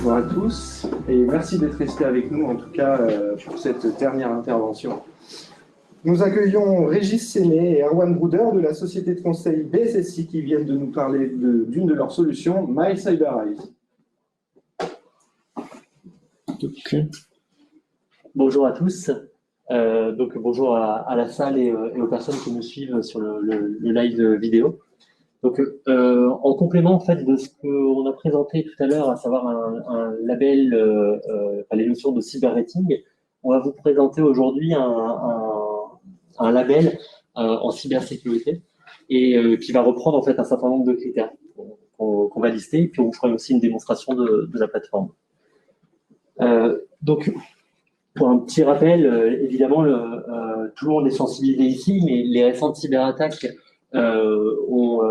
Bonjour à tous et merci d'être restés avec nous, en tout cas pour cette dernière intervention. Nous accueillons Régis Séné et Erwan Bruder de la société de conseil BSSI qui viennent de nous parler d'une de leurs solutions, MyCyberEyes. Okay. Bonjour à tous. Bonjour à la salle et aux personnes qui nous suivent sur le live vidéo. En complément en fait de ce qu'on a présenté tout à l'heure, à savoir un label, les notions de cyber rating, on va vous présenter aujourd'hui un label en cybersécurité et qui va reprendre en fait un certain nombre de critères qu'on va lister, puis on fera aussi une démonstration de la plateforme. Pour un petit rappel, évidemment, tout le monde est sensibilisé ici, mais les récentes cyberattaques ont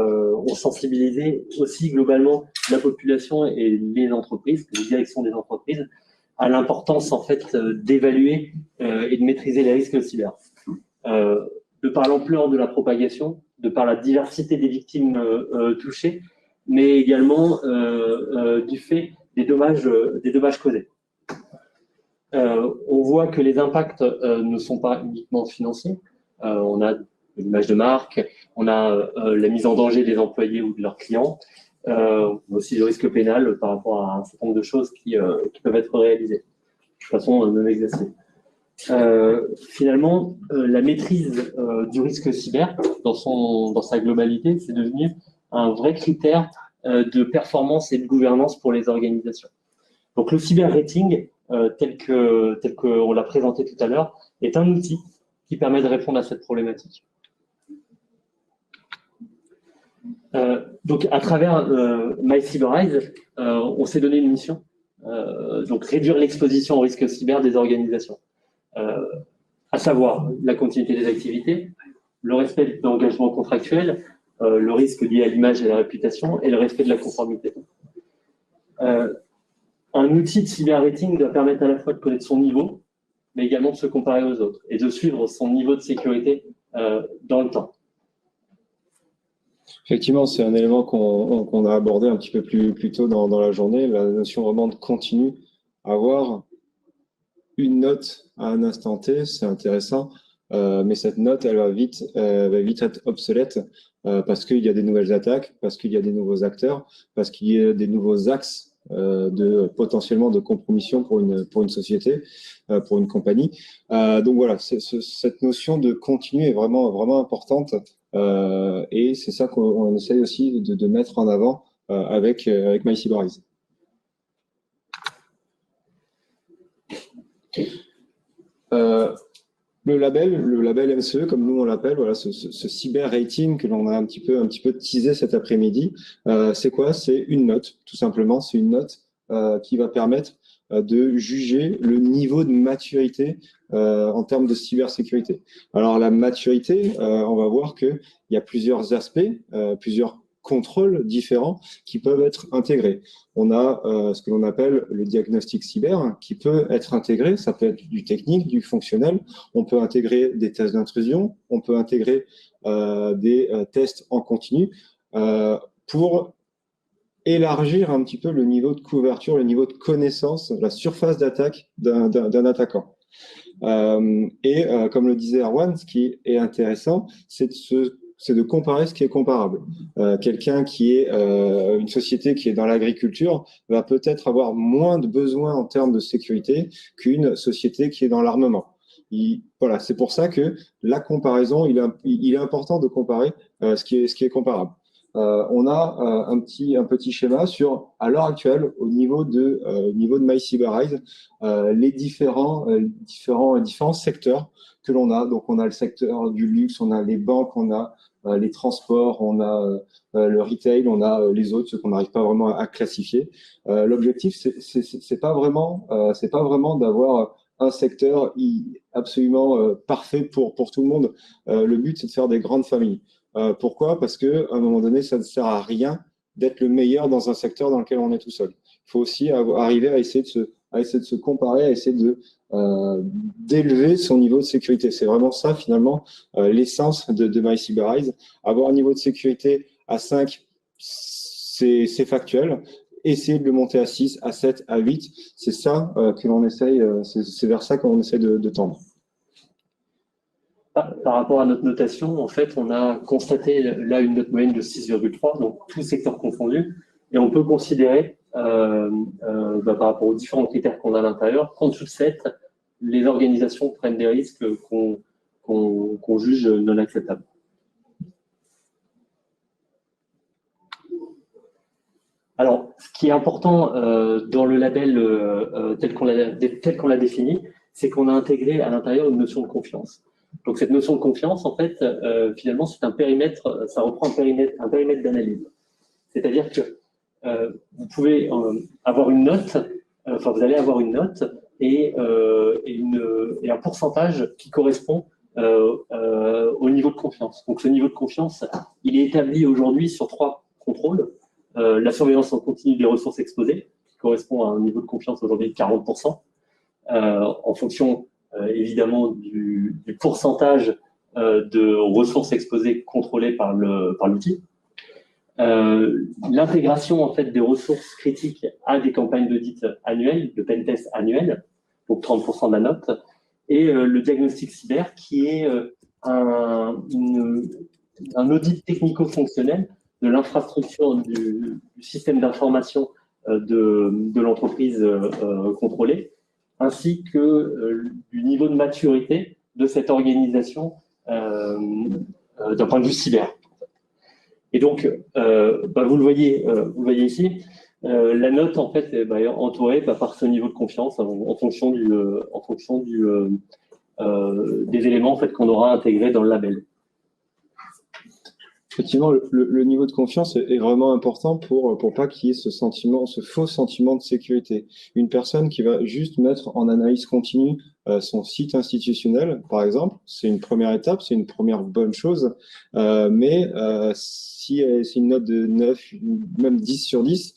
sensibilisé aussi globalement la population et les entreprises, les directions des entreprises, à l'importance en fait d'évaluer et de maîtriser les risques cyber. De par l'ampleur de la propagation, de par la diversité des victimes touchées, mais également du fait des dommages causés. On voit que les impacts ne sont pas uniquement financiers. On a l'image de marque, on a la mise en danger des employés ou de leurs clients, on a aussi le risque pénal par rapport à un certain nombre de choses qui peuvent être réalisées de façon non exhaustive. Finalement, la maîtrise du risque cyber dans sa globalité, c'est devenu un vrai critère de performance et de gouvernance pour les organisations. Donc le cyber rating, tel qu'on l'a présenté tout à l'heure, est un outil qui permet de répondre à cette problématique. Donc à travers MyCyberEyes, on s'est donné une mission, donc réduire l'exposition au risque cyber des organisations, à savoir la continuité des activités, le respect d'engagements contractuels, le risque lié à l'image et à la réputation et le respect de la conformité. Un outil de cyber rating doit permettre à la fois de connaître son niveau, mais également de se comparer aux autres et de suivre son niveau de sécurité dans le temps. Effectivement, c'est un élément qu'on a abordé un petit peu plus tôt dans la journée, la notion vraiment de continu. Avoir une note à un instant T, c'est intéressant, mais cette note, elle va vite être obsolète parce qu'il y a des nouvelles attaques, parce qu'il y a des nouveaux acteurs, parce qu'il y a des nouveaux axes potentiellement de compromission pour une société, pour une compagnie. Donc voilà, cette notion de continu est vraiment importante et c'est ça qu'on essaye aussi de mettre en avant avec MyCyberEyes. Le label MCE, comme nous on l'appelle, voilà, ce cyber rating que l'on a un petit peu teasé cet après-midi, c'est quoi? C'est une note, tout simplement. C'est une note qui va permettre de juger le niveau de maturité en termes de cybersécurité. Alors la maturité, on va voir qu'il y a plusieurs aspects, plusieurs contrôles différents qui peuvent être intégrés. On a ce que l'on appelle le diagnostic cyber qui peut être intégré, ça peut être du technique, du fonctionnel, on peut intégrer des tests d'intrusion, on peut intégrer des tests en continu pour élargir un petit peu le niveau de couverture, le niveau de connaissance, la surface d'attaque d'un attaquant. Comme le disait Erwan, ce qui est intéressant, c'est de comparer ce qui est comparable. Quelqu'un qui est une société qui est dans l'agriculture va peut-être avoir moins de besoins en termes de sécurité qu'une société qui est dans l'armement. Voilà, c'est pour ça que la comparaison, il est important de comparer ce qui est comparable. On a un petit schéma sur, à l'heure actuelle, au niveau de MyCyberEyes, les différents secteurs que l'on a. Donc, on a le secteur du luxe, on a les banques, on a les transports, on a le retail, on a les autres, ceux qu'on n'arrive pas vraiment à classifier. L'objectif, c'est pas vraiment d'avoir un secteur absolument parfait pour tout le monde. Le but, c'est de faire des grandes familles. Pourquoi? Parce que à un moment donné, ça ne sert à rien d'être le meilleur dans un secteur dans lequel on est tout seul. Il faut aussi arriver à essayer de se comparer, à essayer d'élever son niveau de sécurité. C'est vraiment ça, finalement, l'essence de MyCyberEyes. Avoir un niveau de sécurité à 5, c'est factuel. essayer de le monter à 6, à 7, à 8. C'est ça que l'on essaye, c'est vers ça qu'on essaie de tendre. Par rapport à notre notation, en fait, on a constaté là une note moyenne de 6,3, donc tous secteurs confondus, et on peut considérer, par rapport aux différents critères qu'on a à l'intérieur, qu'en dessous de 7, les organisations prennent des risques qu'on juge non acceptables. Alors, ce qui est important dans le label tel qu'on l'a défini, c'est qu'on a intégré à l'intérieur une notion de confiance. Donc, cette notion de confiance, en fait, finalement, c'est un périmètre, ça reprend un périmètre d'analyse. C'est-à-dire que vous pouvez avoir une note, vous allez avoir une note et un pourcentage qui correspond au niveau de confiance. Donc, ce niveau de confiance, il est établi aujourd'hui sur 3 contrôles. La surveillance en continu des ressources exposées, qui correspond à un niveau de confiance aujourd'hui de 40%, en fonction évidemment du pourcentage de ressources exposées contrôlées par l'outil. L'intégration en fait des ressources critiques à des campagnes d'audit annuelles, de pentest annuelles, donc 30% de la note, et le diagnostic cyber qui est un audit technico-fonctionnel de l'infrastructure du système d'information de l'entreprise contrôlée, ainsi que du niveau de maturité de cette organisation d'un point de vue cyber. Et donc, vous le voyez ici, la note en fait est entourée par ce niveau de confiance en fonction des éléments en fait qu'on aura intégrés dans le label. Effectivement, le niveau de confiance est vraiment important pour pas qu'il y ait ce faux sentiment de sécurité. Une personne qui va juste mettre en analyse continue son site institutionnel, par exemple, c'est une première étape, c'est une première bonne chose, mais si c'est une note de 9, même 10 sur 10,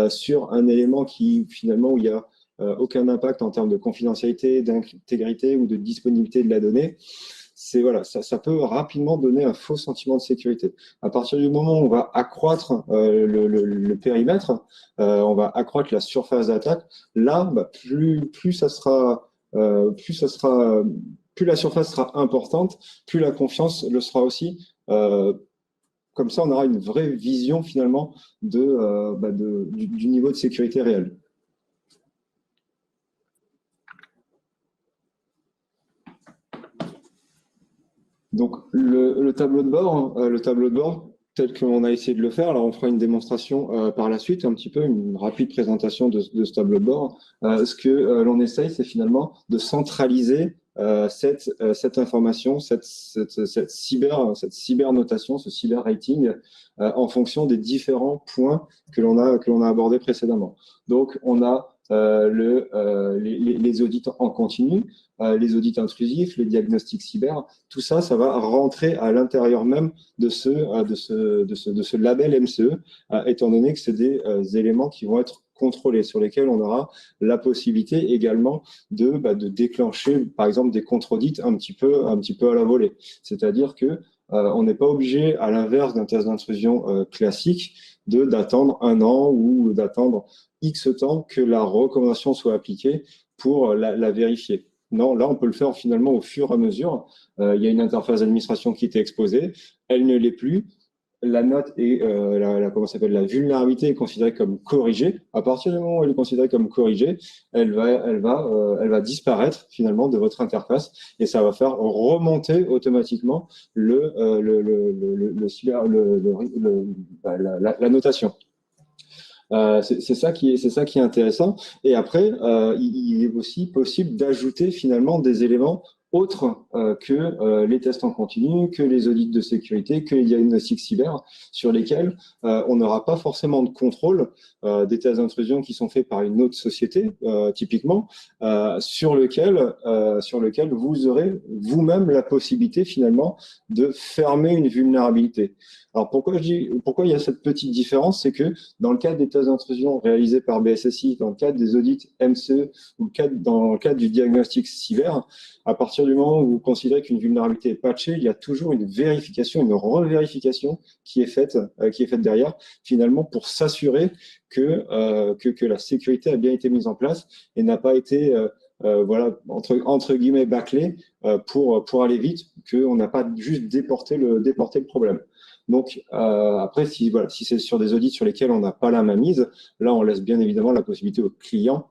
sur un élément qui finalement où il y a aucun impact en termes de confidentialité, d'intégrité ou de disponibilité de la donnée, ça peut rapidement donner un faux sentiment de sécurité. À partir du moment où on va accroître le périmètre, on va accroître la surface d'attaque, là, plus la surface sera importante, plus la confiance le sera aussi. Comme ça, on aura une vraie vision finalement du niveau de sécurité réel. Donc, le tableau de bord, tel qu'on a essayé de le faire, alors on fera une démonstration par la suite, un petit peu une rapide présentation de ce tableau de bord. Ce que l'on essaye, c'est finalement de centraliser cette information, cette cybernotation, ce cyber rating, en fonction des différents points que l'on a abordés précédemment. Donc, on a les audits en continu, les audits intrusifs, les diagnostics cyber, tout ça, ça va rentrer à l'intérieur même de ce label MCE, étant donné que c'est des éléments qui vont être contrôlés, sur lesquels on aura la possibilité également de déclencher, par exemple, des contre-audits un petit peu à la volée. C'est-à-dire que on n'est pas obligé, à l'inverse d'un test d'intrusion classique, d'attendre 1 an ou d'attendre X temps que la recommandation soit appliquée pour la vérifier. Non, là, on peut le faire finalement au fur et à mesure. Il y a une interface d'administration qui était exposée, elle ne l'est plus. La note et la vulnérabilité est considérée comme corrigée. À partir du moment où elle est considérée comme corrigée, elle va disparaître finalement de votre interface et ça va faire remonter automatiquement la notation. C'est ça qui est intéressant. Et après, il est aussi possible d'ajouter finalement des éléments autres que les tests en continu, que les audits de sécurité, que les diagnostics cyber, sur lesquels on n'aura pas forcément de contrôle des tests d'intrusion qui sont faits par une autre société, typiquement, sur lequel vous aurez vous-même la possibilité finalement de fermer une vulnérabilité. Alors pourquoi il y a cette petite différence, c'est que dans le cadre des tests d'intrusion réalisés par BSSI, dans le cadre des audits MCE ou dans le cadre du diagnostic cyber, à partir partir du moment où vous considérez qu'une vulnérabilité est patchée, il y a toujours une vérification, une revérification qui est faite derrière, finalement, pour s'assurer que la sécurité a bien été mise en place et n'a pas été, voilà, entre guillemets, bâclée pour aller vite, qu'on n'a pas juste déporté le problème. Donc, après, si c'est sur des audits sur lesquels on n'a pas la main mise, là, on laisse bien évidemment la possibilité au client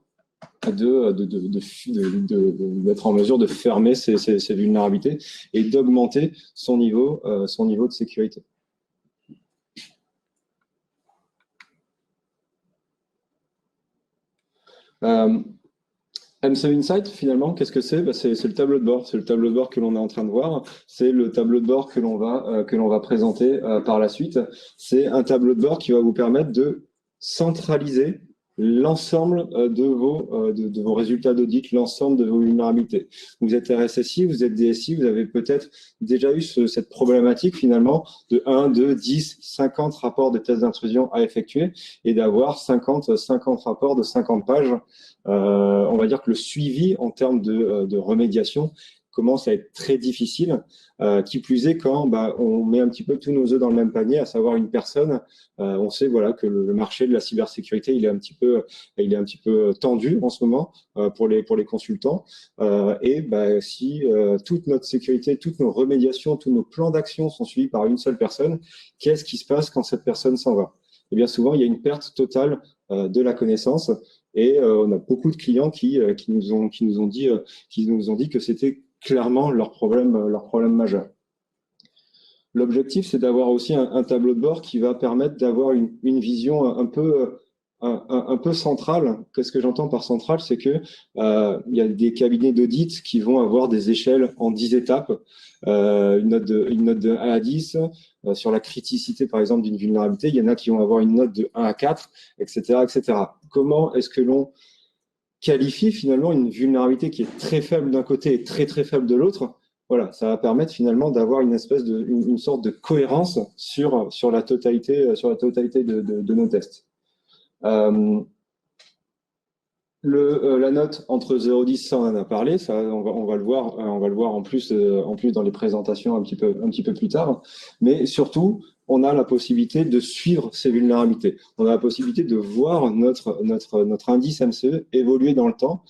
d'être en mesure de fermer ces vulnérabilités et d'augmenter son niveau de sécurité. MCE Insight, finalement, qu'est-ce que c'est? C'est le tableau de bord. C'est le tableau de bord que l'on est en train de voir. C'est le tableau de bord que l'on va présenter par la suite. C'est un tableau de bord qui va vous permettre de centraliser l'ensemble de vos résultats d'audit, l'ensemble de vos vulnérabilités. Vous êtes RSSI, vous êtes DSI, vous avez peut-être déjà eu cette problématique finalement de 1, 2, 10, 50 rapports de tests d'intrusion à effectuer et d'avoir 50 rapports de 50 pages. On va dire que le suivi en termes de remédiation commence à être très difficile, qui plus est quand on met un petit peu tous nos œufs dans le même panier, à savoir une personne. On sait voilà que le marché de la cybersécurité il est un petit peu tendu en ce moment pour les consultants. Et si toute notre sécurité, toutes nos remédiations, tous nos plans d'action sont suivis par une seule personne, qu'est-ce qui se passe quand cette personne s'en va? Et bien souvent, il y a une perte totale de la connaissance. Et on a beaucoup de clients qui nous ont dit que c'était clairement leur problème majeur. L'objectif, c'est d'avoir aussi un tableau de bord qui va permettre d'avoir une vision un peu centrale. Qu'est-ce que j'entends par centrale? C'est que il y a des cabinets d'audit qui vont avoir des échelles en 10 étapes, une note de 1 à 10 sur la criticité, par exemple, d'une vulnérabilité. Il y en a qui vont avoir une note de 1 à 4, etc., etc. Comment est-ce que l'on qualifie finalement une vulnérabilité qui est très faible d'un côté et très très faible de l'autre? Voilà, ça va permettre finalement d'avoir une sorte de cohérence sur la totalité de nos tests. La note entre 0 et 10, ça on en a parlé, ça on va le voir en plus dans les présentations un petit peu plus tard, mais surtout on a la possibilité de suivre ces vulnérabilités. On a la possibilité de voir notre indice MCE évoluer dans le temps.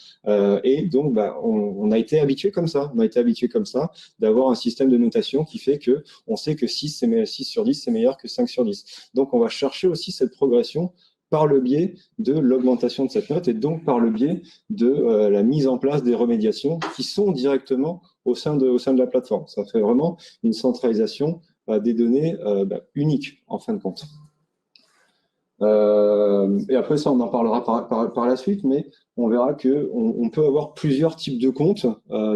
Et donc, on a été habitué comme ça. On a été habitué comme ça d'avoir un système de notation qui fait que on sait que 6 sur 10, c'est meilleur que 5 sur 10. Donc, on va chercher aussi cette progression par le biais de l'augmentation de cette note et donc par le biais de la mise en place des remédiations qui sont directement au sein de la plateforme. Ça fait vraiment une centralisation des données uniques en fin de compte. Et après ça, on en parlera par la suite, mais on verra qu'on peut avoir plusieurs types de comptes,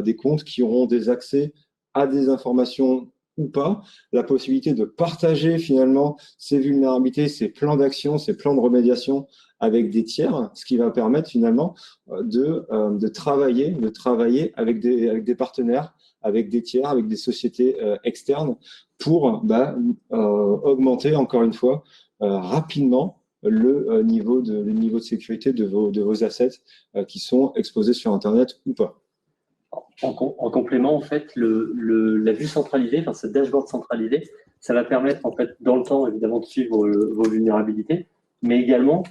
des comptes qui auront des accès à des informations ou pas, la possibilité de partager finalement ces vulnérabilités, ces plans d'action, ces plans de remédiation avec des tiers, ce qui va permettre finalement de travailler avec des partenaires, avec des tiers, avec des sociétés externes pour augmenter encore une fois rapidement le niveau de sécurité de vos assets qui sont exposés sur Internet ou pas. En complément, en fait, la vue centralisée, enfin ce dashboard centralisé, ça va permettre en fait dans le temps évidemment de suivre vos vulnérabilités, mais également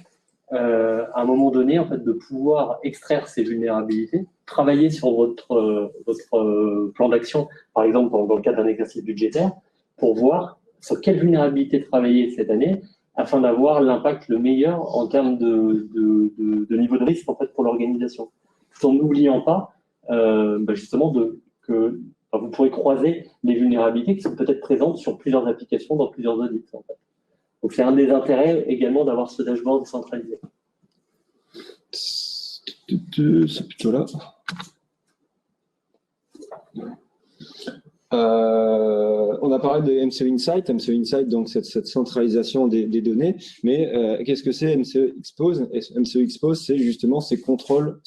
à un moment donné en fait de pouvoir extraire ces vulnérabilités, travailler sur votre plan d'action, par exemple dans le cadre d'un exercice budgétaire, pour voir sur quelle vulnérabilité travailler cette année, afin d'avoir l'impact le meilleur en termes de niveau de risque en fait pour l'organisation, tout en n'oubliant pas justement que vous pourrez croiser les vulnérabilités qui sont peut-être présentes sur plusieurs applications dans plusieurs audits. En fait. Donc c'est un des intérêts également d'avoir ce dashboard centralisé. C'est plutôt là. On a parlé de MCE Insight. MCE Insight, donc cette centralisation des données. Mais qu'est-ce que c'est MCE Expose? MCE Expose, c'est justement ces contrôles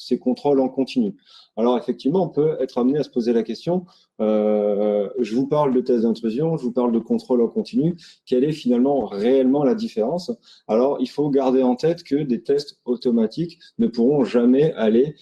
en continu. Alors effectivement, on peut être amené à se poser la question, je vous parle de tests d'intrusion, je vous parle de contrôle en continu. Quelle est finalement réellement la différence? Alors, il faut garder en tête que des tests automatiques ne pourront jamais aller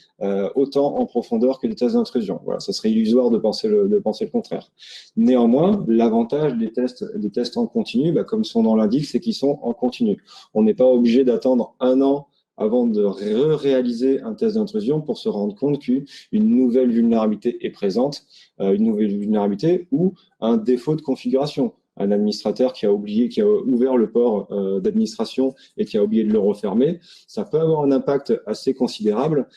autant en profondeur que des tests d'intrusion. Voilà, ça serait illusoire de penser le contraire. Néanmoins, l'avantage des tests en continu, comme son nom l'indique, c'est qu'ils sont en continu. On n'est pas obligé d'attendre un an avant de réaliser un test d'intrusion pour se rendre compte qu'une nouvelle vulnérabilité est présente, une nouvelle vulnérabilité ou un défaut de configuration. Un administrateur qui a ouvert le port d'administration et qui a oublié de le refermer, ça peut avoir un impact assez considérable,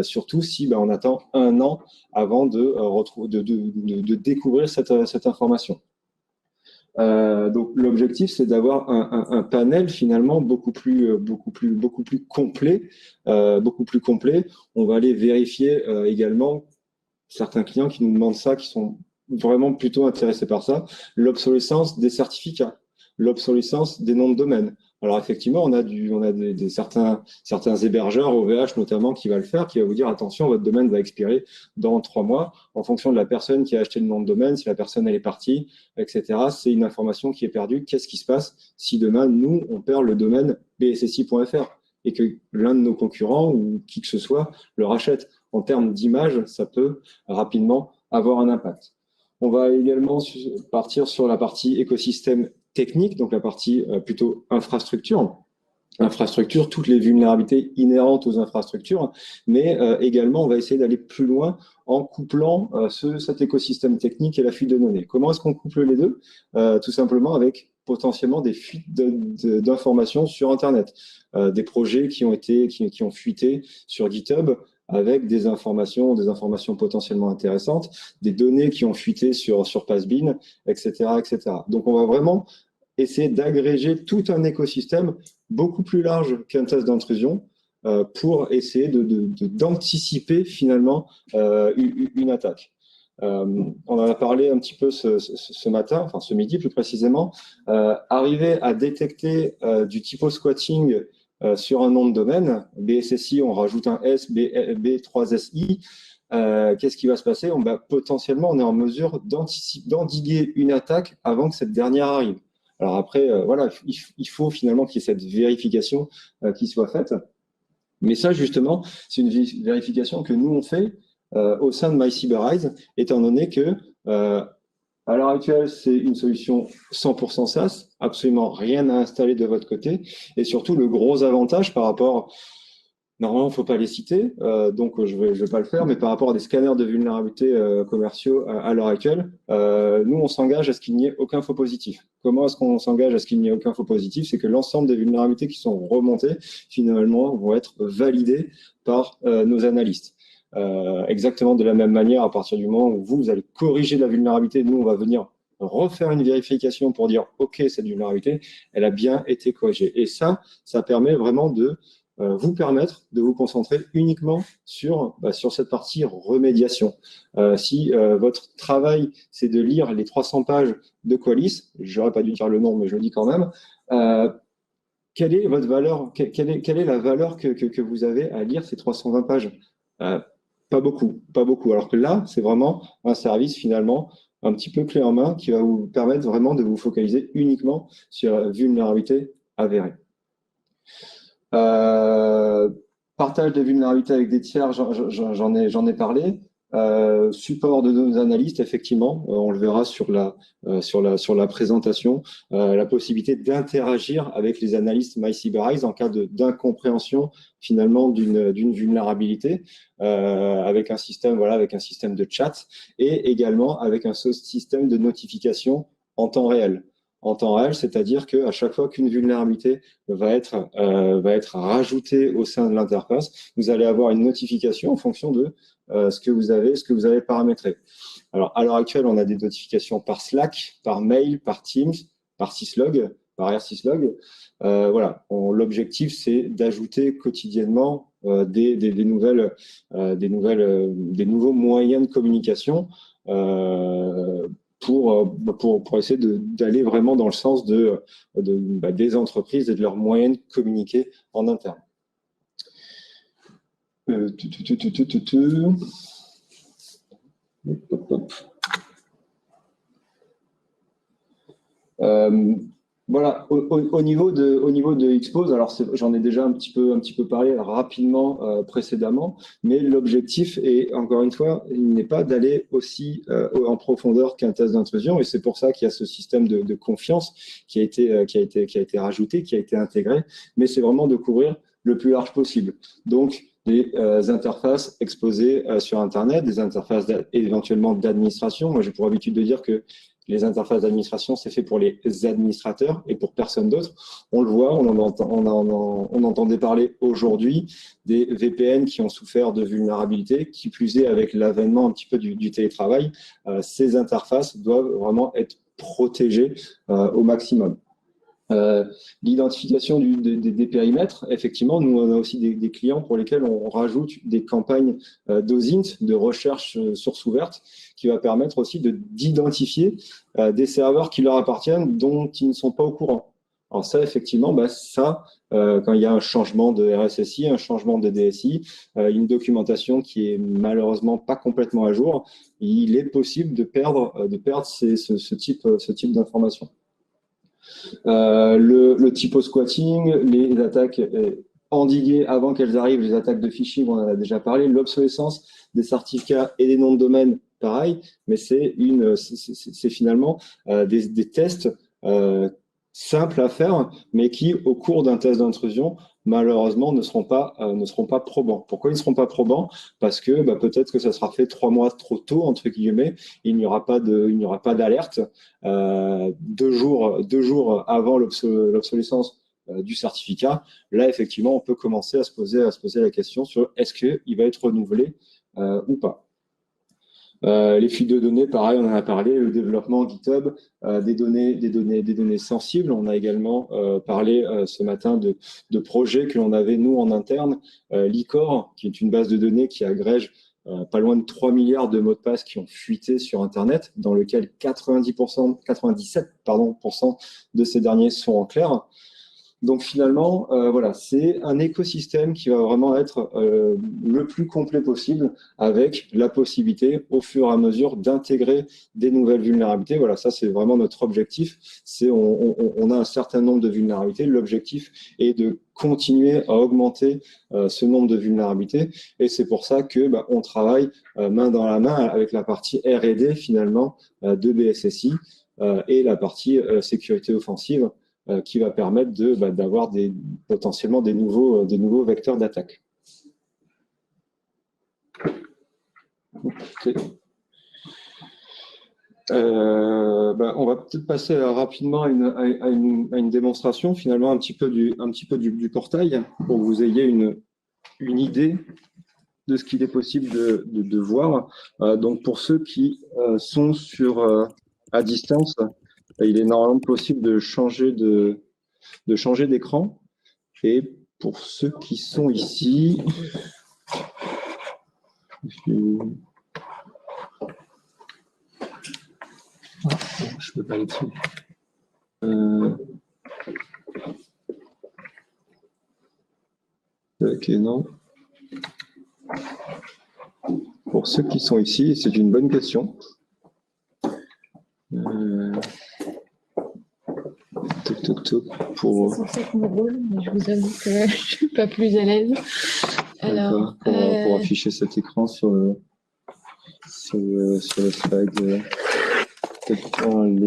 surtout si on attend un an avant de découvrir cette information. Donc l'objectif, c'est d'avoir un panel finalement beaucoup plus complet, On va aller vérifier également certains clients qui nous demandent ça, qui sont vraiment plutôt intéressés par ça, l'obsolescence des certificats, l'obsolescence des noms de domaine. Alors effectivement, on a certains hébergeurs, OVH notamment, qui va le faire, qui va vous dire attention, votre domaine va expirer dans 3 mois, en fonction de la personne qui a acheté le nom de domaine, si la personne elle est partie, etc. C'est une information qui est perdue. Qu'est-ce qui se passe si demain nous on perd le domaine bssi.fr et que l'un de nos concurrents ou qui que ce soit le rachète? En termes d'image, ça peut rapidement avoir un impact. On va également partir sur la partie écosystème technique, donc la partie plutôt infrastructure. Infrastructure, toutes les vulnérabilités inhérentes aux infrastructures, mais également, on va essayer d'aller plus loin en couplant cet écosystème technique et la fuite de données. Comment est-ce qu'on couple les deux? Tout simplement avec potentiellement des fuites d'informations sur Internet, des projets qui ont fuité sur GitHub, avec des informations potentiellement intéressantes, des données qui ont fuité sur Passbean, etc., etc. Donc, on va vraiment essayer d'agréger tout un écosystème beaucoup plus large qu'un test d'intrusion pour essayer d'anticiper finalement une attaque. On en a parlé un petit peu ce matin, enfin ce midi plus précisément. Arriver à détecter du typo-squatting sur un nom de domaine, BSSI, on rajoute un S, B3SI, qu'est-ce qui va se passer? Potentiellement, on est en mesure d'endiguer une attaque avant que cette dernière arrive. Alors après, voilà, il faut finalement qu'il y ait cette vérification qui soit faite. Mais ça, justement, c'est une vérification que nous, on fait au sein de MyCyberEyes, étant donné que à l'heure actuelle, c'est une solution 100% SaaS, absolument rien à installer de votre côté. Et surtout, le gros avantage par rapport, normalement, il ne faut pas les citer, donc je vais pas le faire, mais par rapport à des scanners de vulnérabilité commerciaux à l'heure actuelle, nous, on s'engage à ce qu'il n'y ait aucun faux positif. Comment est-ce qu'on s'engage à ce qu'il n'y ait aucun faux positif? C'est que l'ensemble des vulnérabilités qui sont remontées, finalement, vont être validées par nos analystes. Exactement de la même manière, à partir du moment où vous allez corriger la vulnérabilité, nous, on va venir refaire une vérification pour dire « Ok, cette vulnérabilité, elle a bien été corrigée ». Et ça permet vraiment de vous permettre de vous concentrer uniquement sur cette partie remédiation. Si votre travail, c'est de lire les 300 pages de Qualys, j'aurais pas dû dire le nom, mais je le dis quand même, quelle est votre valeur, quelle est la valeur que vous avez à lire ces 320 pages? Pas beaucoup. Alors que là, c'est vraiment un service finalement un petit peu clé en main qui va vous permettre vraiment de vous focaliser uniquement sur la vulnérabilité avérée. Partage de vulnérabilité avec des tiers, j'en ai parlé. Support de nos analystes, effectivement, on le verra sur la présentation, la possibilité d'interagir avec les analystes MyCyberEyes en cas d'incompréhension finalement d'une vulnérabilité, avec un système de chat et également avec un système de notification en temps réel. En temps réel, c'est-à-dire qu'à chaque fois qu'une vulnérabilité va être rajoutée au sein de l'interface, vous allez avoir une notification en fonction de ce que vous avez paramétré. Alors, à l'heure actuelle, on a des notifications par Slack, par mail, par Teams, par syslog, par rsyslog. Voilà. L'objectif, c'est d'ajouter quotidiennement des nouveaux moyens de communication pour essayer d'aller vraiment dans le sens des entreprises et de leurs moyens de communiquer en interne. Voilà, au niveau de Expose, alors j'en ai déjà un petit peu parlé rapidement précédemment, mais l'objectif est, encore une fois, il n'est pas d'aller aussi en profondeur qu'un test d'intrusion, et c'est pour ça qu'il y a ce système de confiance qui a été rajouté, qui a été intégré, mais c'est vraiment de couvrir le plus large possible. Donc, des interfaces exposées sur Internet, des interfaces éventuellement d'administration. Moi, j'ai pour habitude de dire que les interfaces d'administration, c'est fait pour les administrateurs et pour personne d'autre. On le voit, on entendait parler aujourd'hui des VPN qui ont souffert de vulnérabilité, qui plus est avec l'avènement un petit peu du télétravail. Ces interfaces doivent vraiment être protégées au maximum. L'identification des périmètres, effectivement, nous on a aussi des clients pour lesquels on rajoute des campagnes d'OSINT, de recherche source ouverte, qui va permettre aussi d'identifier des serveurs qui leur appartiennent dont ils ne sont pas au courant. Alors ça, effectivement, quand il y a un changement de RSSI, un changement de DSI, une documentation qui est malheureusement pas complètement à jour, il est possible de perdre ce type d'informations. Le typo squatting, les attaques endiguées avant qu'elles arrivent, les attaques de phishing, on en a déjà parlé, l'obsolescence des certificats et des noms de domaine, pareil, mais c'est finalement des tests simples à faire, mais qui, au cours d'un test d'intrusion, malheureusement, ne seront pas probants. Pourquoi ils ne seront pas probants? Parce que peut-être que ça sera fait 3 mois trop tôt, entre guillemets, il n'y aura pas d'alerte 2 jours avant l'obsolescence du certificat. Là, effectivement, on peut commencer à se poser la question sur est-ce qu'il va être renouvelé ou pas. Les fuites de données, pareil, on en a parlé, le développement GitHub, des données sensibles. On a également parlé ce matin de projets que l'on avait, nous, en interne. l'ICOR, qui est une base de données qui agrège pas loin de 3 milliards de mots de passe qui ont fuité sur Internet, dans lequel 97% de ces derniers sont en clair. Donc finalement, voilà, c'est un écosystème qui va vraiment être le plus complet possible, avec la possibilité, au fur et à mesure, d'intégrer des nouvelles vulnérabilités. Voilà, ça c'est vraiment notre objectif. On a un certain nombre de vulnérabilités. L'objectif est de continuer à augmenter ce nombre de vulnérabilités, et c'est pour ça que on travaille main dans la main avec la partie R&D finalement de BSSI et la partie sécurité offensive, qui va permettre d'avoir potentiellement des nouveaux vecteurs d'attaque. Okay. On va peut-être passer rapidement à une démonstration, finalement, un petit peu du portail, pour que vous ayez une idée de ce qu'il est possible de voir. Donc, pour ceux qui sont à distance, il est normalement possible de changer d'écran. Et pour ceux qui sont ici, je peux pas aller dessus. Ok, non. Pour ceux qui sont ici, c'est une bonne question. Pour... C'est censé être mon rôle, mais je vous avoue que je ne suis pas plus à l'aise. Alors, pour afficher cet écran sur le slide, peut-être non.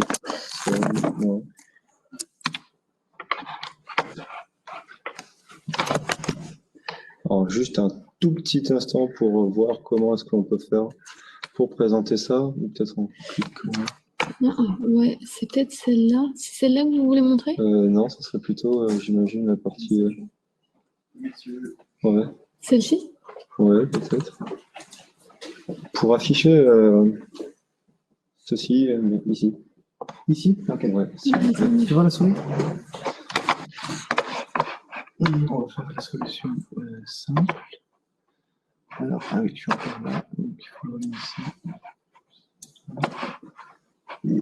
Alors, juste un tout petit instant pour voir comment est-ce qu'on peut faire pour présenter ça, ou peut-être en cliquant. Non, ouais, c'est peut-être celle-là. C'est celle-là que vous voulez montrer? Non, ça serait plutôt, j'imagine, la partie. Ouais. Celle-ci? Ouais, peut-être. Pour afficher ceci, ici. Ici? Ok. Ouais. Tu vois la souris? On va faire la solution simple. Alors, avec tu encore là, donc il faut le remettre ici. Et...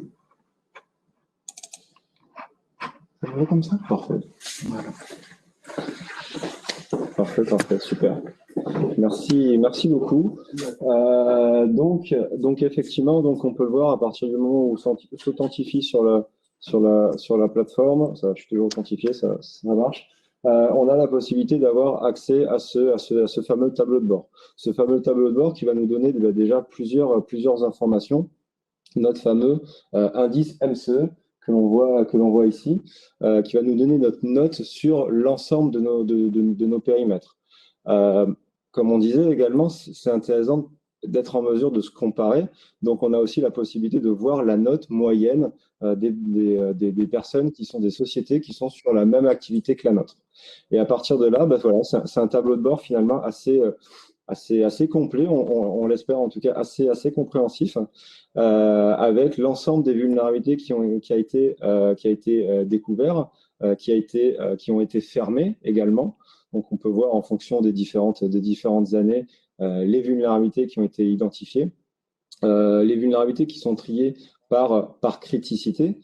ça va comme ça? Parfait. Voilà. Parfait, super. Merci beaucoup. Donc effectivement, on peut voir à partir du moment où on s'authentifie sur sur la plateforme, ça, je suis toujours authentifié, ça marche. On a la possibilité d'avoir accès à ce fameux tableau de bord. Ce fameux tableau de bord qui va nous donner déjà plusieurs informations. Notre fameux indice MCE que l'on voit ici, qui va nous donner notre note sur l'ensemble de nos périmètres. Comme on disait également, c'est intéressant d'être en mesure de se comparer. Donc, on a aussi la possibilité de voir la note moyenne des personnes qui sont des sociétés qui sont sur la même activité que la nôtre. Et à partir de là, voilà, c'est un tableau de bord finalement assez complet, on l'espère en tout cas assez compréhensif, avec l'ensemble des vulnérabilités qui ont été découvertes, qui ont été fermées également. Donc, on peut voir en fonction des différentes années les vulnérabilités qui ont été identifiées, les vulnérabilités qui sont triées par criticité,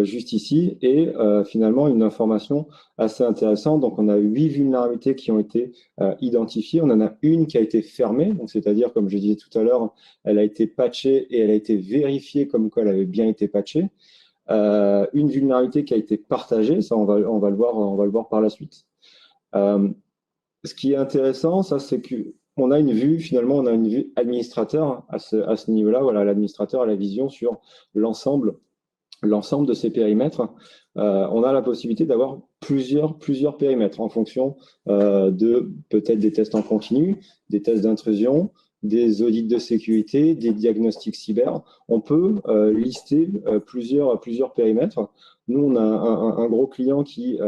juste ici, et finalement une information assez intéressante. Donc, on a 8 vulnérabilités qui ont été identifiées. On en a une qui a été fermée, donc c'est-à-dire, comme je disais tout à l'heure, elle a été patchée et elle a été vérifiée comme quoi elle avait bien été patchée. Une vulnérabilité qui a été partagée, ça on va le voir par la suite. Ce qui est intéressant, ça, c'est qu'on a une vue, finalement, on a une vue administrateur à ce niveau-là. Voilà, l'administrateur a la vision sur l'ensemble de ces périmètres. On a la possibilité d'avoir plusieurs périmètres en fonction de peut-être des tests en continu, des tests d'intrusion, des audits de sécurité, des diagnostics cyber. On peut lister plusieurs périmètres. Nous, on a un gros client qui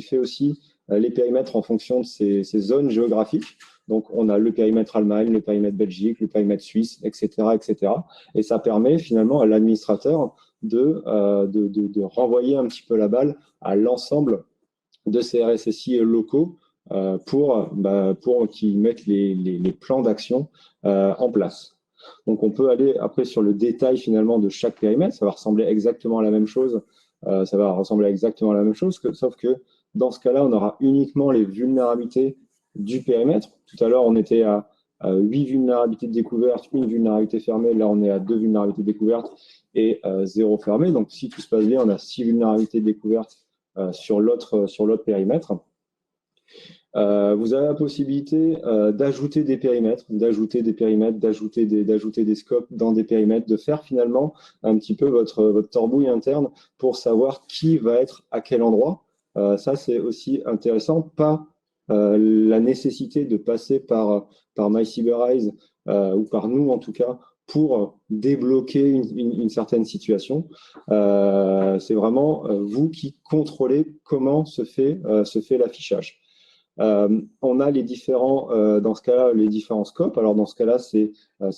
fait aussi les périmètres en fonction de ces zones géographiques. Donc, on a le périmètre Allemagne, le périmètre Belgique, le périmètre Suisse, etc., etc. Et ça permet finalement à l'administrateur de renvoyer un petit peu la balle à l'ensemble de ces RSSI locaux pour qu'ils mettent les plans d'action en place. Donc, on peut aller après sur le détail finalement de chaque périmètre. Ça va ressembler exactement à la même chose. Sauf que dans ce cas-là, on aura uniquement les vulnérabilités du périmètre. Tout à l'heure, on était à 8 vulnérabilités découvertes, une vulnérabilité fermée. Là, on est à 2 vulnérabilités découvertes et 0 fermées. Donc, si tout se passe bien, on a 6 vulnérabilités découvertes sur l'autre périmètre. Vous avez la possibilité d'ajouter des périmètres, d'ajouter des scopes dans des périmètres, de faire finalement un petit peu votre torbouille interne pour savoir qui va être à quel endroit. Ça, c'est aussi intéressant. Pas la nécessité de passer par MyCyberEyes ou par nous, en tout cas, pour débloquer une certaine situation. C'est vraiment vous qui contrôlez comment se fait l'affichage. On a dans ce cas-là, les différents scopes. Alors, dans ce cas-là, c'est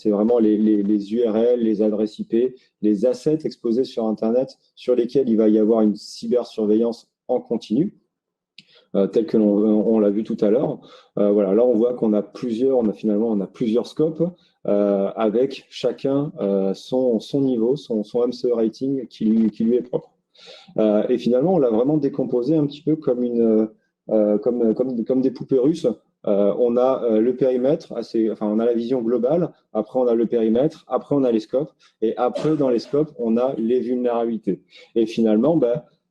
vraiment les URL, les adresses IP, les assets exposés sur Internet sur lesquels il va y avoir une cybersurveillance en continu, tel que on l'a vu tout à l'heure. Voilà, là, on voit qu'on a plusieurs scopes avec chacun son niveau, son MCE rating qui lui est propre. Et finalement, on l'a vraiment décomposé un petit peu comme des poupées russes. On a le périmètre, on a la vision globale, après on a le périmètre, après on a les scopes, et après dans les scopes, on a les vulnérabilités. Et finalement,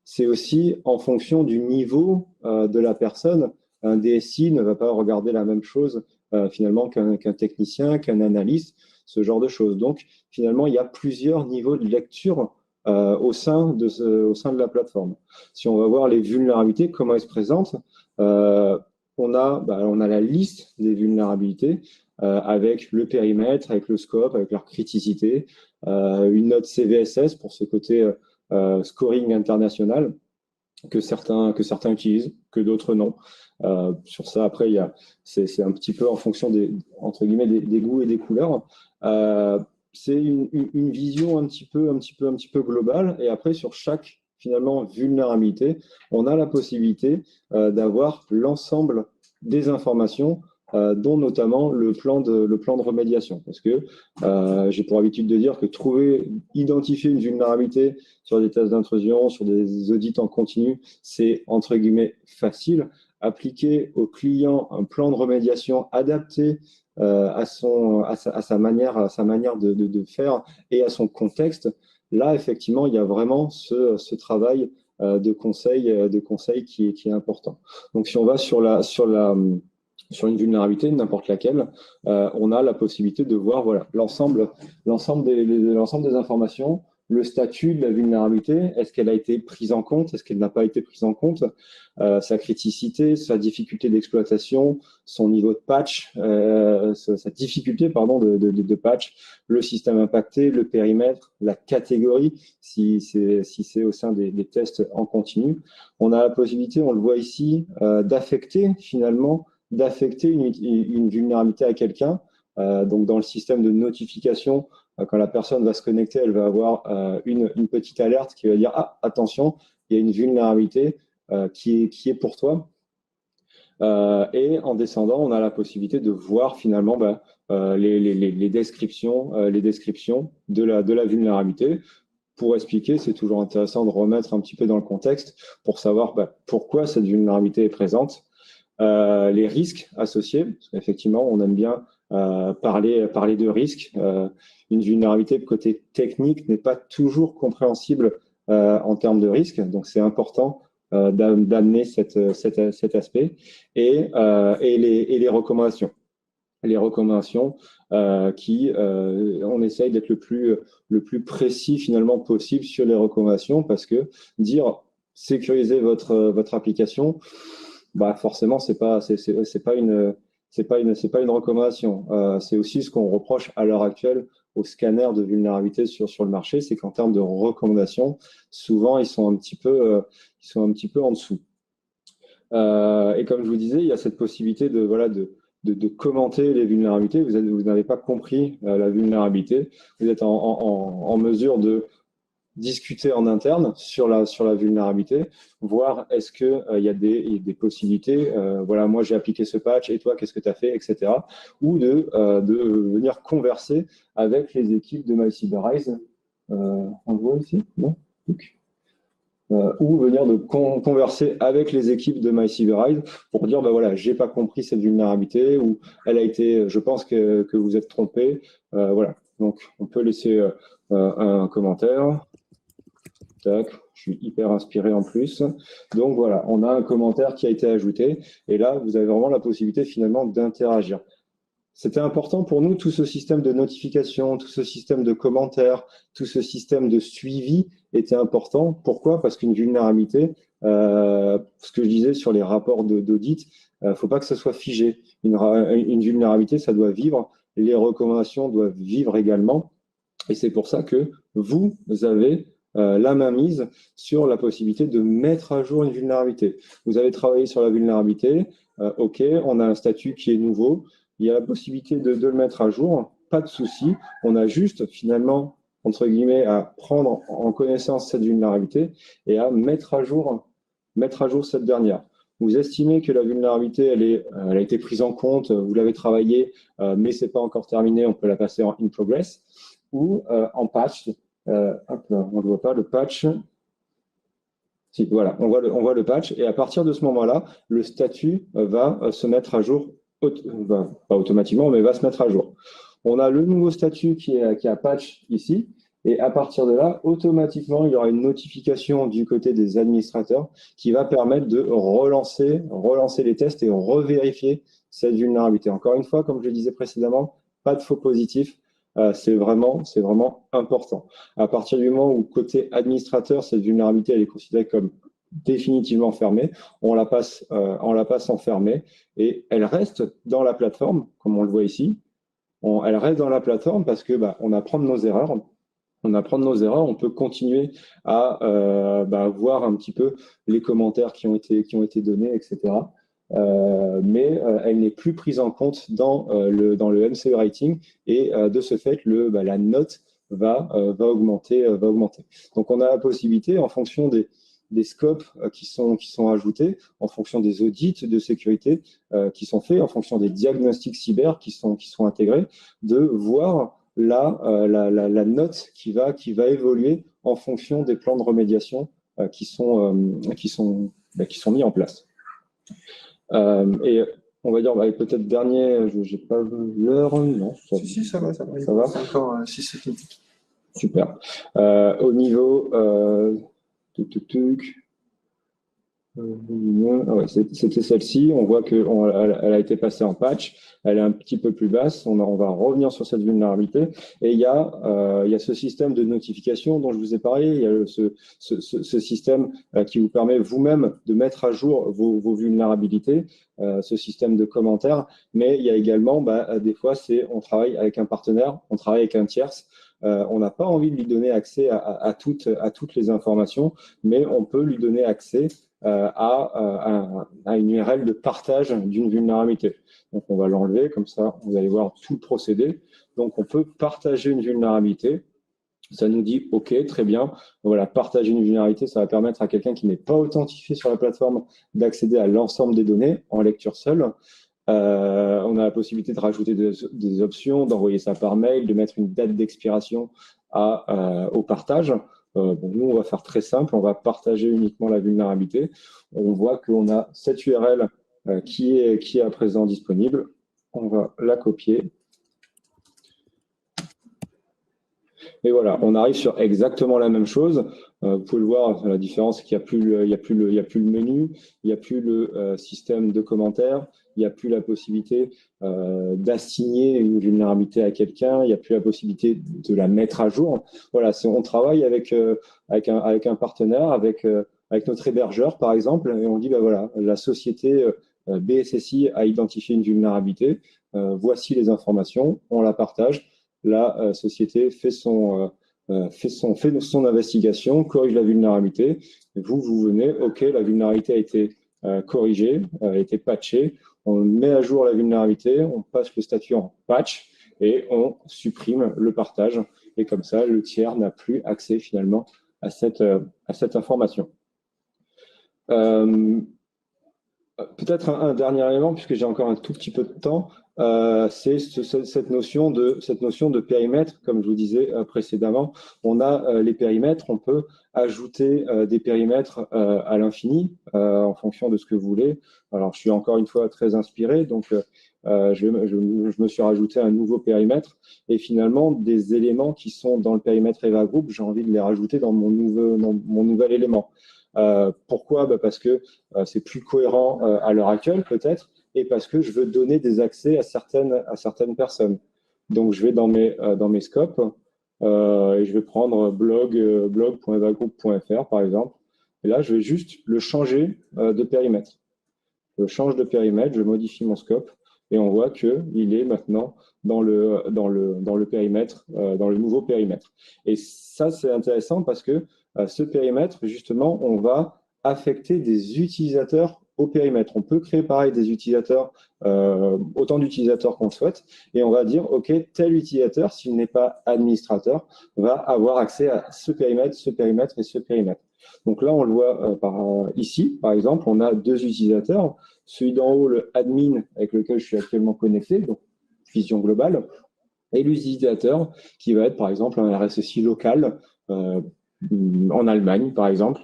c'est aussi en fonction du niveau de la personne. Un DSI ne va pas regarder la même chose finalement qu'un technicien, qu'un analyste, ce genre de choses. Donc finalement, il y a plusieurs niveaux de lecture au sein de la plateforme. Si on va voir les vulnérabilités, comment elles se présentent, on a la liste des vulnérabilités avec le périmètre, avec le scope, avec leur criticité, une note CVSS pour ce côté scoring international que certains utilisent, que d'autres non. Sur ça, après, c'est un petit peu en fonction entre guillemets des goûts et des couleurs. C'est une vision un petit peu globale. Et après, sur chaque finalement vulnérabilité, on a la possibilité d'avoir l'ensemble des informations, dont notamment le plan de remédiation. Parce que j'ai pour habitude de dire que identifier une vulnérabilité sur des tests d'intrusion, sur des audits en continu, c'est entre guillemets facile. Appliquer au client un plan de remédiation adapté à sa manière de faire et à son contexte, là, effectivement, il y a vraiment ce travail de conseil qui est important. Donc, si on va sur une vulnérabilité, n'importe laquelle, on a la possibilité de voir voilà, l'ensemble des informations, le statut de la vulnérabilité, est-ce qu'elle a été prise en compte, est-ce qu'elle n'a pas été prise en compte, sa criticité, sa difficulté d'exploitation, son niveau de patch, sa difficulté de patch, le système impacté, le périmètre, la catégorie, si c'est au sein des tests en continu. On a la possibilité, on le voit ici, d'affecter une vulnérabilité à quelqu'un. Donc, dans le système de notification, quand la personne va se connecter, elle va avoir une petite alerte qui va dire « Ah, attention, il y a une vulnérabilité qui est pour toi ». Et en descendant, on a la possibilité de voir finalement les descriptions de la vulnérabilité. Pour expliquer, c'est toujours intéressant de remettre un petit peu dans le contexte pour savoir pourquoi cette vulnérabilité est présente. Les risques associés, parce qu'effectivement, on aime bien parler de risques. Une vulnérabilité de côté technique n'est pas toujours compréhensible en termes de risques, donc c'est important d'amener cet aspect et les recommandations. Les recommandations on essaye d'être le plus précis finalement possible sur les recommandations parce que dire sécuriser votre application, forcément c'est pas une recommandation. C'est aussi ce qu'on reproche à l'heure actuelle aux scanners de vulnérabilité sur le marché, c'est qu'en termes de recommandations, souvent ils sont un petit peu en dessous. Et comme je vous disais, il y a cette possibilité de commenter les vulnérabilités. Vous n'avez pas compris la vulnérabilité. Vous êtes en mesure de discuter en interne sur la vulnérabilité, voir est-ce qu'il y a des possibilités. Voilà, moi j'ai appliqué ce patch et toi qu'est-ce que tu as fait, etc. Ou de venir converser avec les équipes de MyCyberEyes. On le voit ici, non? Ou venir de converser avec les équipes de MyCyberEyes pour dire voilà, j'ai pas compris cette vulnérabilité ou elle a été, je pense que vous êtes trompé. Voilà, donc on peut laisser un commentaire. Tac, je suis hyper inspiré en plus. Donc voilà, on a un commentaire qui a été ajouté et là vous avez vraiment la possibilité finalement d'interagir. C'était important pour nous, tout ce système de notification, tout ce système de commentaires, tout ce système de suivi était important. Pourquoi? Parce qu'une vulnérabilité, ce que je disais sur les rapports d'audit, faut pas que ça soit figé. Une vulnérabilité, ça doit vivre. Les recommandations doivent vivre également. Et c'est pour ça que vous avez la mainmise sur la possibilité de mettre à jour une vulnérabilité. Vous avez travaillé sur la vulnérabilité. OK, on a un statut qui est nouveau. Il y a la possibilité de le mettre à jour, pas de souci. On a juste finalement, entre guillemets, à prendre en connaissance cette vulnérabilité et à mettre à jour cette dernière. Vous estimez que la vulnérabilité, elle a été prise en compte, vous l'avez travaillée, mais c'est pas encore terminé, on peut la passer en in progress ou en patch. Hop là, on ne voit pas le patch. Si, voilà, on voit le patch et à partir de ce moment-là, le statut va se mettre à jour. Pas automatiquement, mais va se mettre à jour. On a le nouveau statut qui a patch ici, et à partir de là, automatiquement, il y aura une notification du côté des administrateurs qui va permettre de relancer les tests et revérifier cette vulnérabilité. Encore une fois, comme je le disais précédemment, pas de faux positifs, c'est vraiment important. À partir du moment où côté administrateur, cette vulnérabilité elle est considérée comme définitivement fermée, on la passe en fermé et elle reste dans la plateforme, comme on le voit ici. Elle reste dans la plateforme parce que on apprend de nos erreurs. On peut continuer à voir un petit peu les commentaires qui ont été donnés, etc. Mais elle n'est plus prise en compte dans le MCE rating et de ce fait, la note va augmenter. Donc, on a la possibilité, en fonction des scopes qui sont ajoutés, en fonction des audits de sécurité qui sont faits, en fonction des diagnostics cyber qui sont intégrés, de voir la note qui va évoluer en fonction des plans de remédiation qui sont mis en place. Et on va dire peut-être dernier, j'ai pas vu l'heure, non. Si, ça va. Ça va. C'est encore 6-7 minutes. Super. Au niveau... ouais, c'était celle-ci. On voit qu'elle a été passée en patch. Elle est un petit peu plus basse. On va revenir sur cette vulnérabilité. Et il y a ce système de notification dont je vous ai parlé. Il y a ce système qui vous permet vous-même de mettre à jour vos vulnérabilités, ce système de commentaires. Mais il y a également, des fois, on travaille avec un partenaire, on travaille avec un tierce. On n'a pas envie de lui donner accès à toutes les informations, mais on peut lui donner accès à une URL de partage d'une vulnérabilité. Donc, on va l'enlever, comme ça, vous allez voir tout le procédé. Donc, on peut partager une vulnérabilité. Ça nous dit, OK, très bien. Voilà, partager une vulnérabilité, ça va permettre à quelqu'un qui n'est pas authentifié sur la plateforme d'accéder à l'ensemble des données en lecture seule. On a la possibilité de rajouter des options, d'envoyer ça par mail, de mettre une date d'expiration au partage. Nous, on va faire très simple, on va partager uniquement la vulnérabilité. On voit qu'on a cette URL qui est à présent disponible. On va la copier. Et voilà, on arrive sur exactement la même chose. Vous pouvez le voir, la différence, c'est qu'il n'y a plus le menu, il n'y a plus le système de commentaires, il n'y a plus la possibilité d'assigner une vulnérabilité à quelqu'un, il n'y a plus la possibilité de la mettre à jour. Voilà, on travaille avec un partenaire, avec notre hébergeur, par exemple, et on dit, voilà, la société BSSI a identifié une vulnérabilité, voici les informations, on la partage. La société fait son investigation, corrige la vulnérabilité. Et vous venez, OK, la vulnérabilité a été corrigée, a été patchée. On met à jour la vulnérabilité, on passe le statut en patch et on supprime le partage. Et comme ça, le tiers n'a plus accès finalement à cette information. Peut-être un dernier élément, puisque j'ai encore un tout petit peu de temps. C'est cette notion de périmètre, comme je vous disais précédemment. On a les périmètres, on peut ajouter des périmètres à l'infini en fonction de ce que vous voulez. Alors, je suis encore une fois très inspiré, donc je me suis rajouté un nouveau périmètre et finalement, des éléments qui sont dans le périmètre Eva Group, j'ai envie de les rajouter dans mon nouvel élément. Pourquoi? Parce que c'est plus cohérent à l'heure actuelle, peut-être, et parce que je veux donner des accès à certaines personnes. Donc, je vais dans mes scopes et je vais prendre blog.evagroup.fr, par exemple. Et là, je vais juste le changer de périmètre. Je change de périmètre, je modifie mon scope et on voit qu'il est maintenant dans le périmètre, dans le nouveau périmètre. Et ça, c'est intéressant parce que ce périmètre, justement, on va affecter des utilisateurs au périmètre. On peut créer pareil des utilisateurs, autant d'utilisateurs qu'on souhaite, et on va dire, OK, tel utilisateur, s'il n'est pas administrateur, va avoir accès à ce périmètre et ce périmètre. Donc là, on le voit ici, par exemple, on a deux utilisateurs. Celui d'en haut, le admin, avec lequel je suis actuellement connecté, donc vision globale, et l'utilisateur qui va être, par exemple, un RSSI local en Allemagne, par exemple.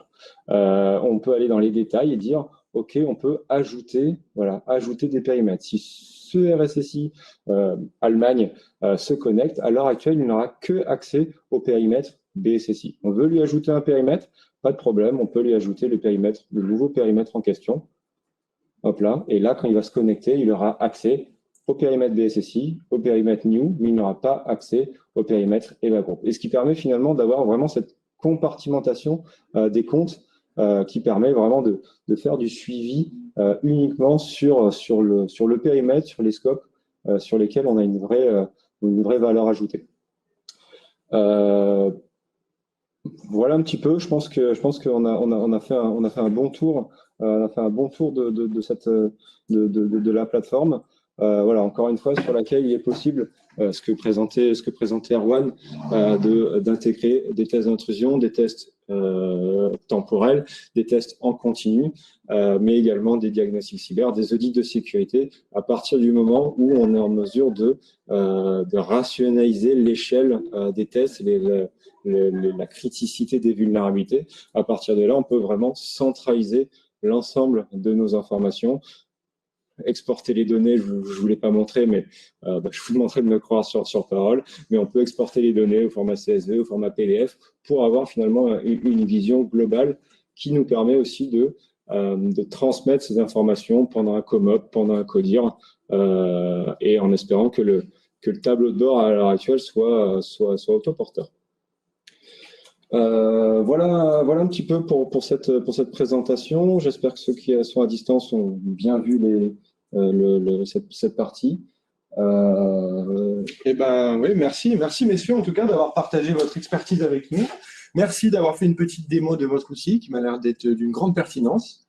On peut aller dans les détails et dire, OK, on peut ajouter des périmètres. Si ce RSSI Allemagne se connecte, à l'heure actuelle, il n'aura que accès au périmètre BSSI. On veut lui ajouter un périmètre, pas de problème, on peut lui ajouter le nouveau périmètre en question. Hop là, et là, quand il va se connecter, il aura accès au périmètre BSSI, au périmètre New, mais il n'aura pas accès au périmètre Eva Group. Et ce qui permet finalement d'avoir vraiment cette compartimentation des comptes qui permet vraiment de faire du suivi uniquement sur le périmètre, sur les scopes sur lesquels on a une vraie valeur ajoutée. Voilà un petit peu. Je pense qu'on a fait un bon tour. On a fait un bon tour de la plateforme. Voilà, encore une fois, sur laquelle il est possible, ce que présentait Erwan, d'intégrer des tests d'intrusion, des tests temporels, des tests en continu, mais également des diagnostics cyber, des audits de sécurité, à partir du moment où on est en mesure de rationaliser l'échelle des tests, la criticité des vulnérabilités. À partir de là, on peut vraiment centraliser l'ensemble de nos informations exporter les données. Je ne vous l'ai pas montré, mais je vous demanderai de me croire sur parole. Mais on peut exporter les données au format CSV, au format PDF, pour avoir finalement une vision globale qui nous permet aussi de transmettre ces informations pendant un COMOP, pendant un CODIR, et en espérant que le tableau de bord à l'heure actuelle soit autoporteur. Voilà un petit peu pour cette présentation. J'espère que ceux qui sont à distance ont bien vu cette partie. Eh ben oui, merci messieurs en tout cas d'avoir partagé votre expertise avec nous. Merci d'avoir fait une petite démo de votre outil qui m'a l'air d'être d'une grande pertinence.